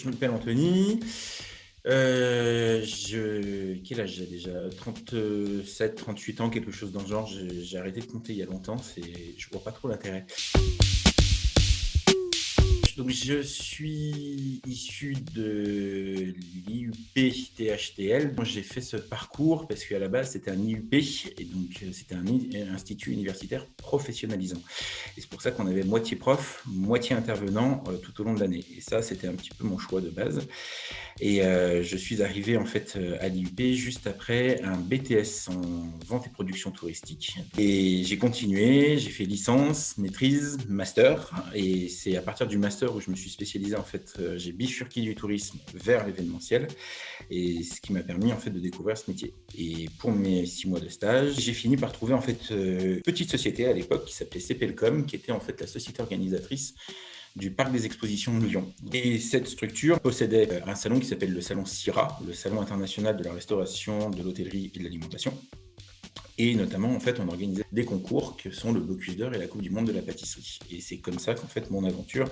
je m'appelle Anthony. Quel âge j'ai déjà? 37, 38 ans, quelque chose dans le genre. J'ai arrêté de compter il y a longtemps. Je vois pas trop l'intérêt. Donc, je suis issu de l'IUP THTL. Moi, j'ai fait ce parcours parce qu'à la base, c'était un IUP et donc c'était un institut universitaire professionnalisant. Et c'est pour ça qu'on avait moitié prof, moitié intervenant tout au long de l'année. Et ça, c'était un petit peu mon choix de base. Et je suis arrivé en fait à l'IUP juste après un BTS en vente et production touristique. Et j'ai continué, j'ai fait licence, maîtrise, master. Et c'est à partir du master où je me suis spécialisé en fait, j'ai bifurqué du tourisme vers l'événementiel. Et ce qui m'a permis en fait de découvrir ce métier. Et pour mes 6 mois de stage, j'ai fini par trouver en fait une petite société à l'époque qui s'appelait CPLcom, qui était en fait la société organisatrice du parc des expositions de Lyon. Et cette structure possédait un salon qui s'appelle le salon CIRA, le salon international de la restauration, de l'hôtellerie et de l'alimentation. Et notamment, en fait, on organisait des concours que sont le Bocuse d'Or et la Coupe du Monde de la pâtisserie. Et c'est comme ça qu'en fait, mon aventure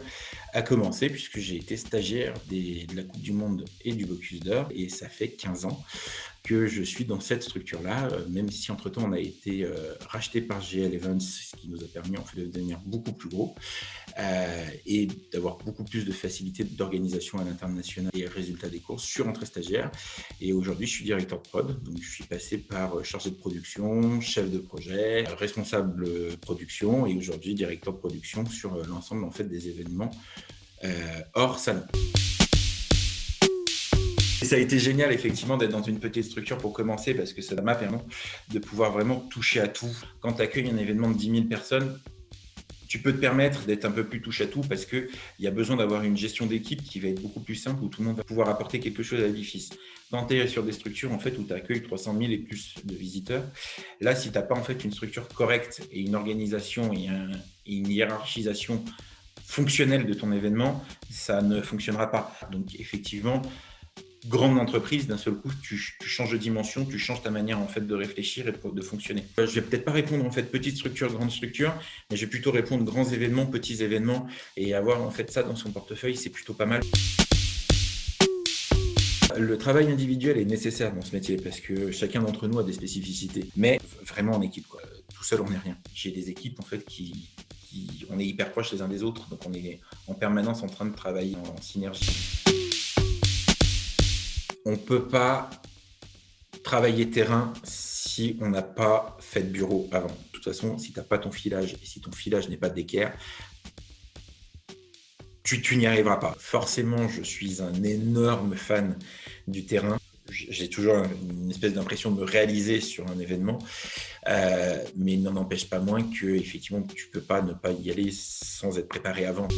a commencé, puisque j'ai été stagiaire de la Coupe du Monde et du Bocuse d'Or. Et ça fait 15 ans que je suis dans cette structure-là, même si entre-temps, on a été racheté par GL Events, ce qui nous a permis en fait, de devenir beaucoup plus gros et d'avoir beaucoup plus de facilité d'organisation à l'international et résultats des courses. Je suis rentré stagiaire et aujourd'hui, je suis directeur de prod. Donc, je suis passé par chargé de production, chef de projet, responsable production et aujourd'hui directeur de production sur l'ensemble en fait, des événements hors salon. Et ça a été génial effectivement d'être dans une petite structure pour commencer parce que ça m'a permis de pouvoir vraiment toucher à tout. Quand tu accueilles un événement de 10 000 personnes, tu peux te permettre d'être un peu plus touche à tout parce qu'il y a besoin d'avoir une gestion d'équipe qui va être beaucoup plus simple où tout le monde va pouvoir apporter quelque chose à l'édifice. Quand tu es sur des structures en fait, où tu accueilles 300 000 et plus de visiteurs, là, si tu n'as pas en fait, une structure correcte et une organisation et une hiérarchisation fonctionnelle de ton événement, ça ne fonctionnera pas. Donc effectivement, grande entreprise, d'un seul coup, tu changes de dimension, tu changes ta manière en fait de réfléchir et de fonctionner. Je vais peut-être pas répondre en fait petite structure, grande structure, mais je vais plutôt répondre grands événements, petits événements et avoir en fait ça dans son portefeuille, c'est plutôt pas mal. Le travail individuel est nécessaire dans ce métier parce que chacun d'entre nous a des spécificités, mais vraiment en équipe, quoi. Tout seul on n'est rien. J'ai des équipes en fait on est hyper proches les uns des autres, donc on est en permanence en train de travailler en synergie. On ne peut pas travailler terrain si on n'a pas fait de bureau avant. De toute façon, si tu n'as pas ton filage et si ton filage n'est pas d'équerre, tu n'y arriveras pas. Forcément, je suis un énorme fan du terrain. J'ai toujours une espèce d'impression de me réaliser sur un événement, mais il n'en empêche pas moins que effectivement, tu ne peux pas ne pas y aller sans être préparé avant.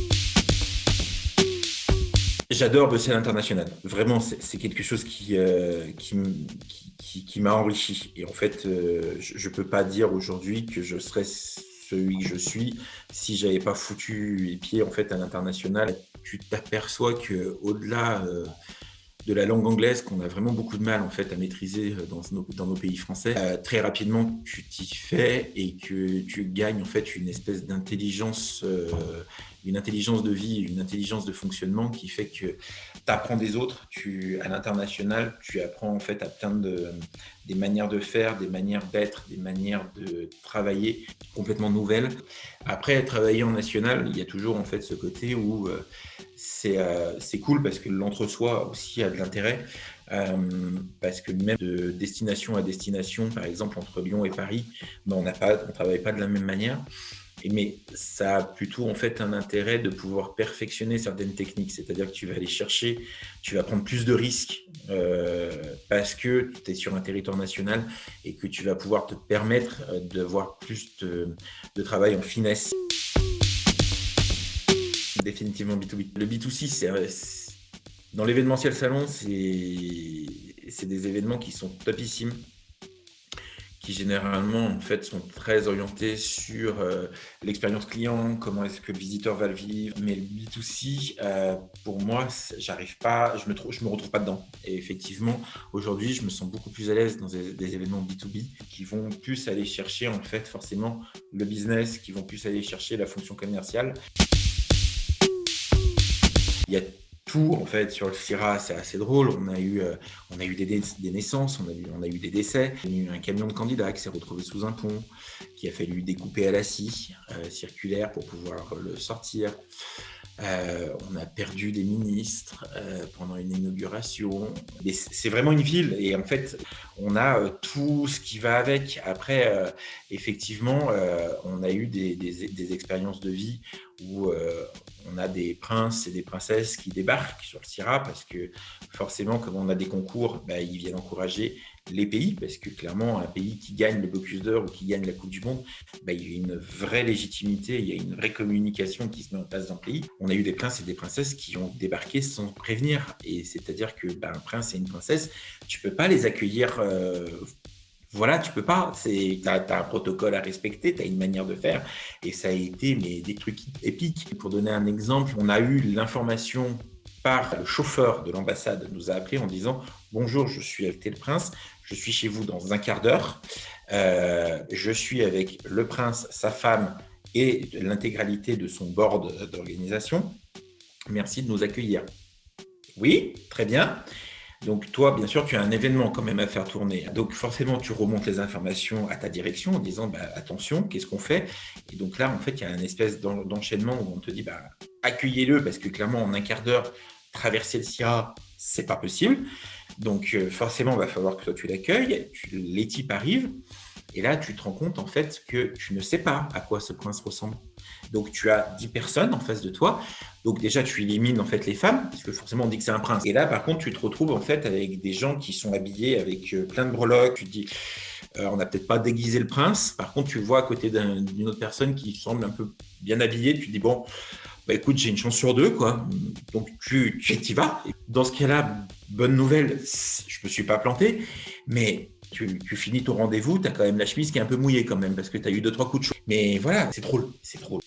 J'adore bosser à l'international. Vraiment, c'est quelque chose qui m'a enrichi. Et en fait, je ne peux pas dire aujourd'hui que je serais celui que je suis si j'avais pas foutu les pieds en fait à l'international. Tu t'aperçois que au-delà de la langue anglaise qu'on a vraiment beaucoup de mal en fait à maîtriser dans nos pays français, très rapidement tu t'y fais et que tu gagnes en fait une espèce d'intelligence, une intelligence de vie, une intelligence de fonctionnement qui fait que tu apprends des autres. À l'international, tu apprends en fait à plein des manières de faire, des manières d'être, des manières de travailler complètement nouvelles. Après, travailler en national, il y a toujours en fait ce côté où c'est cool parce que l'entre-soi aussi a de l'intérêt, parce que même de destination à destination, par exemple entre Lyon et Paris, ben, on ne travaille pas de la même manière. Mais ça a plutôt en fait un intérêt de pouvoir perfectionner certaines techniques, c'est-à-dire que tu vas aller chercher, tu vas prendre plus de risques parce que tu es sur un territoire national et que tu vas pouvoir te permettre de voir plus de travail en finesse. Définitivement B2B. Le B2C, dans l'événementiel salon, c'est des événements qui sont topissimes, qui généralement en fait sont très orientés sur l'expérience client, comment est-ce que le visiteur va le vivre. Mais le B2C, pour moi, j'arrive pas, je me retrouve pas dedans. Et effectivement, aujourd'hui, je me sens beaucoup plus à l'aise dans des événements B2B qui vont plus aller chercher en fait forcément le business, qui vont plus aller chercher la fonction commerciale. Il y a tout en fait sur le Syrah, c'est assez drôle. On a eu des naissances, on a eu des décès. Il y a eu un camion de candidats qui s'est retrouvé sous un pont, qui a fallu découper à la scie circulaire pour pouvoir le sortir. On a perdu des ministres pendant une inauguration. Et c'est vraiment une ville et en fait, on a tout ce qui va avec. Après, effectivement, on a eu des expériences de vie où on a des princes et des princesses qui débarquent sur le Syrah parce que forcément, comme on a des concours, bah, ils viennent encourager les pays parce que clairement, un pays qui gagne le Bocuse d'Or ou qui gagne la Coupe du Monde, bah, il y a une vraie légitimité, il y a une vraie communication qui se met en place dans le pays. On a eu des princes et des princesses qui ont débarqué sans prévenir. Et c'est-à-dire que bah, un prince et une princesse, tu peux pas les accueillir. Voilà, tu peux pas. Tu as un protocole à respecter, tu as une manière de faire. Et ça a été des trucs épiques. Pour donner un exemple, on a eu l'information par le chauffeur de l'ambassade nous a appelé en disant « Bonjour, je suis avec le prince, je suis chez vous dans un quart d'heure. Je suis avec le prince, sa femme et l'intégralité de son board d'organisation. Merci de nous accueillir. » Oui, très bien. Donc toi, bien sûr, tu as un événement quand même à faire tourner. Donc forcément, tu remontes les informations à ta direction en disant bah, attention, qu'est-ce qu'on fait? Et donc là, en fait, il y a une espèce d'enchaînement où on te dit bah, accueillez-le parce que clairement, en un quart d'heure, traverser le Syrah, c'est pas possible. Donc forcément, il va falloir que toi tu l'accueilles. Les types arrivent et là, tu te rends compte en fait que tu ne sais pas à quoi ce prince ressemble. Donc tu as 10 personnes en face de toi. Donc déjà, tu élimines en fait les femmes, parce que forcément on dit que c'est un prince. Et là, par contre, tu te retrouves en fait avec des gens qui sont habillés avec plein de breloques. Tu te dis, on n'a peut-être pas déguisé le prince. Par contre, tu le vois à côté d'une autre personne qui semble un peu bien habillée. Tu te dis, bon, bah écoute, j'ai une chance sur deux, quoi. Donc tu y vas. Et dans ce cas-là, bonne nouvelle, je me suis pas planté, mais tu finis ton rendez-vous, tu as quand même la chemise qui est un peu mouillée quand même, parce que tu as eu 2-3 coups de chaud. Mais voilà, c'est drôle, c'est drôle.